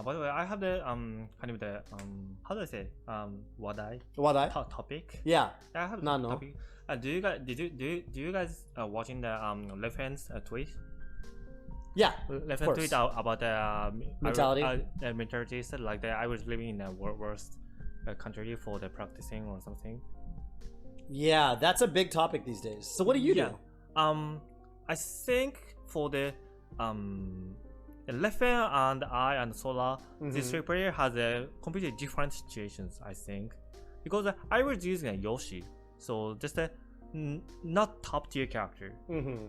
By the way, I have the kind of the how do I say wadai topic. Yeah. I have No. topic. Do you guys watching the Leffen's tweet? Yeah. Leffen tweet about the mentality. Mentality said like that I was living in a worst country for the practicing or something. Yeah, that's a big topic these days. So what do you do? I think for the Leffen and I and Sora, this three player has a completely different situations. I think because I was using a Yoshi, so just a not top tier character.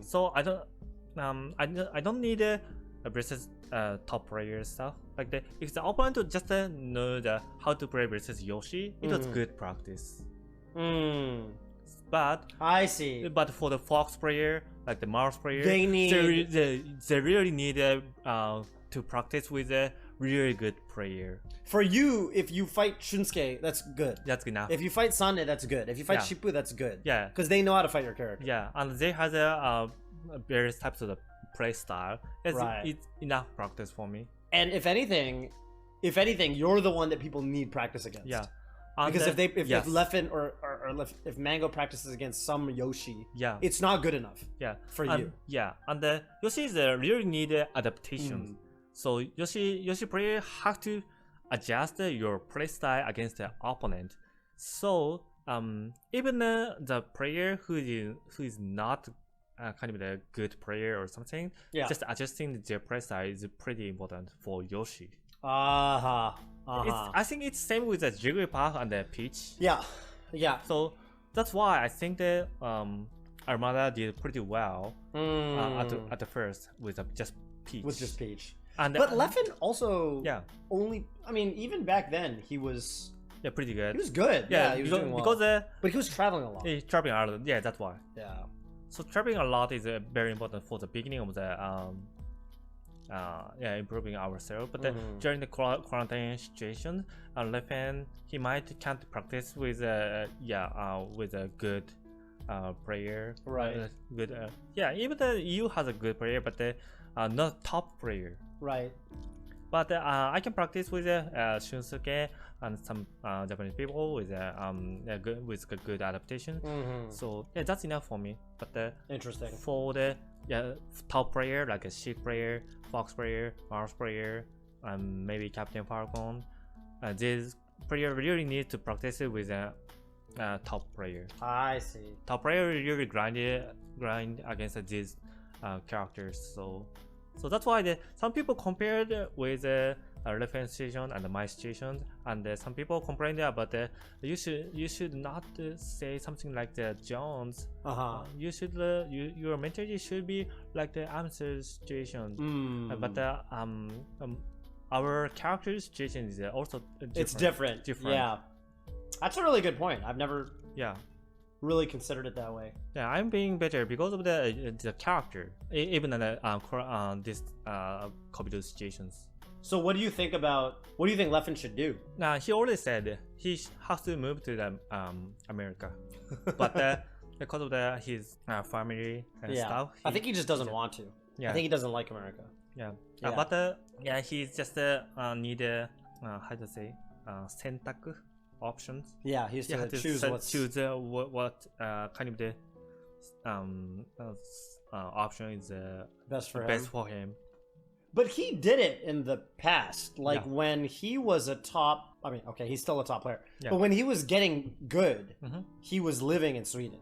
So I don't need a versus top player stuff like that. If the opponent just know how to play versus Yoshi, it was good practice. But I see. But for the Fox player, like the Mars player, they really need to practice with a really good player. For you, if you fight Shunsuke, that's good. That's good enough. If you fight Sane, that's good. If you fight Shippu, that's good. Yeah. Because they know how to fight your character. Yeah, and they have various types of the play style. It's enough practice for me. And if anything, you're the one that people need practice against. Yeah. Because if Leffen or if Mango practices against some Yoshi, it's not good enough. For you. Yeah, and Yoshi is really need adaptation. So Yoshi player have to adjust your play style against the opponent. So even the player who is not kind of a good player or something, just adjusting their play style is pretty important for Yoshi. I think it's same with the Jigglypuff and the Peach. Yeah. So that's why I think that Armada did pretty well at the first with just Peach. But Leffen also only. I mean, even back then he was pretty good. He was good. He was doing well. But he was traveling a lot. He's traveling a lot. Yeah, that's why. Yeah. So traveling a lot is very important for the beginning of the improving ourselves. But during the quarantine situation, Leffen he might can't practice with with a good player. Right. Good. Even the EU has a good player, but not top player. Right. But I can practice with Shunsuke and some Japanese people with a good adaptation. So that's enough for me. But interesting for the top player like a Sheik player, Fox player, Mars player, and maybe Captain Falcon, this player really need to practice it with a top player. I see. Top player really grind against these characters. So that's why some people compared with Leffen situation and my situation, and some people complained about you should not say something like the Jones. You should your mentality should be like the answer situation. But our character situation is also different. It's different. Yeah, that's a really good point. I've never really considered it that way. Yeah, I'm being better because of the character, even in this Kobito situations. So what do you think Leffen should do? He already said he has to move to the America, but because of his family and stuff, I think he just doesn't want to. I think he doesn't like America. But he's just need how to say sentaku options. He has to choose what kind of the option is best for him. But he did it in the past, like when he was a top. I mean, okay, he's still a top player, but when he was getting good, he was living in Sweden.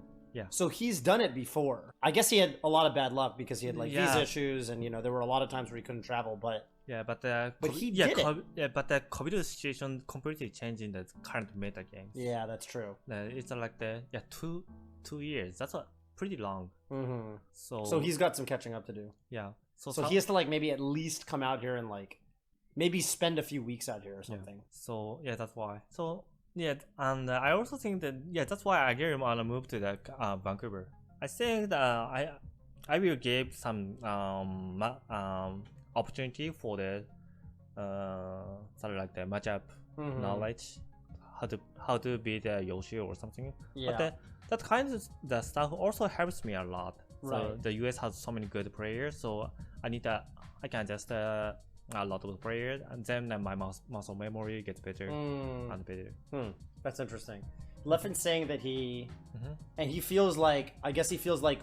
So he's done it before. I guess he had a lot of bad luck because he had like visa issues, and there were a lot of times where he couldn't travel. But he did it. But the COVID situation completely changed in the current meta games. Yeah, that's true. It's like 2 years. That's pretty long. So he's got some catching up to do. So he has to like maybe at least come out here and like maybe spend a few weeks out here or something. So that's why. So and I also think that that's why I really want to move to the Vancouver. I think that I will give some opportunity for the sort of like the matchup knowledge, how to beat Yoshi or something. But that kind of the stuff also helps me a lot. So the US has so many good players, so I can just a lot of players, and then my muscle memory gets better and better. That's interesting. Leffen's saying that and he feels like, I guess he feels like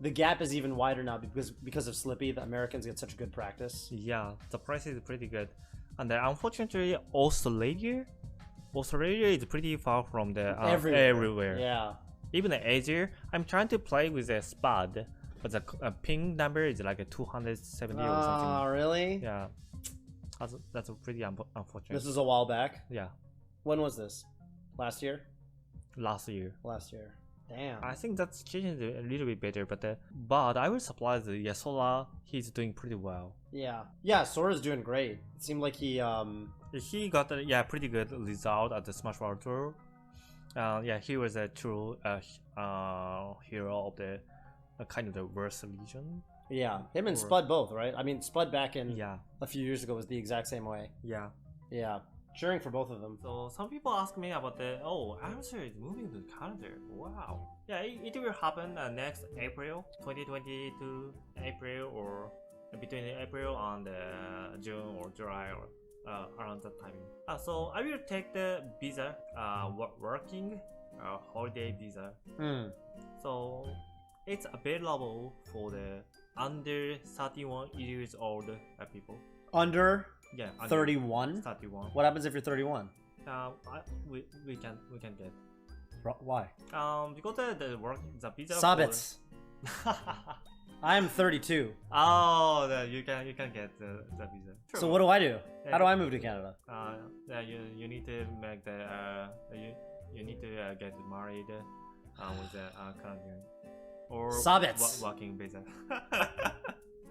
the gap is even wider now because of Slippy. The Americans get such good practice. Yeah, the price is pretty good, and unfortunately, Australia is pretty far from the everywhere. Yeah. Even in Asia, I'm trying to play with a Spud, but the ping number is like a 270 or something. Oh, really? Yeah. That's pretty unfortunate. This is a while back? Yeah. When was this? Last year? Last year. Last year. Damn. I think that's changing a little bit better, but I was surprised that Sora, he's doing pretty well. Yeah. Yeah, Sora's doing great. It seemed like he got a pretty good result at the Smash Bros. Tour. Yeah, he was a true hero of the kind of the worst region. Yeah, him and Spud both, right? I mean, Spud back in a few years ago was the exact same way. Yeah. Yeah. Cheering for both of them. So some people ask me about Answer is moving to Canada. Wow. Yeah, it will happen next April 2022 April, or between April and June or July, or around that time. So I will take the visa, working holiday visa. So it's available for the under 31 years old people. Under? Yeah, 31. 31. What happens if you're 31? We can get. Why? Because the visa. Sabits. I am 32. Oh, you can get the visa. True. So what do I do? How do I move to Canada? Yeah, you need to make the you need to get married with a Canadian or Sabits. Working visa.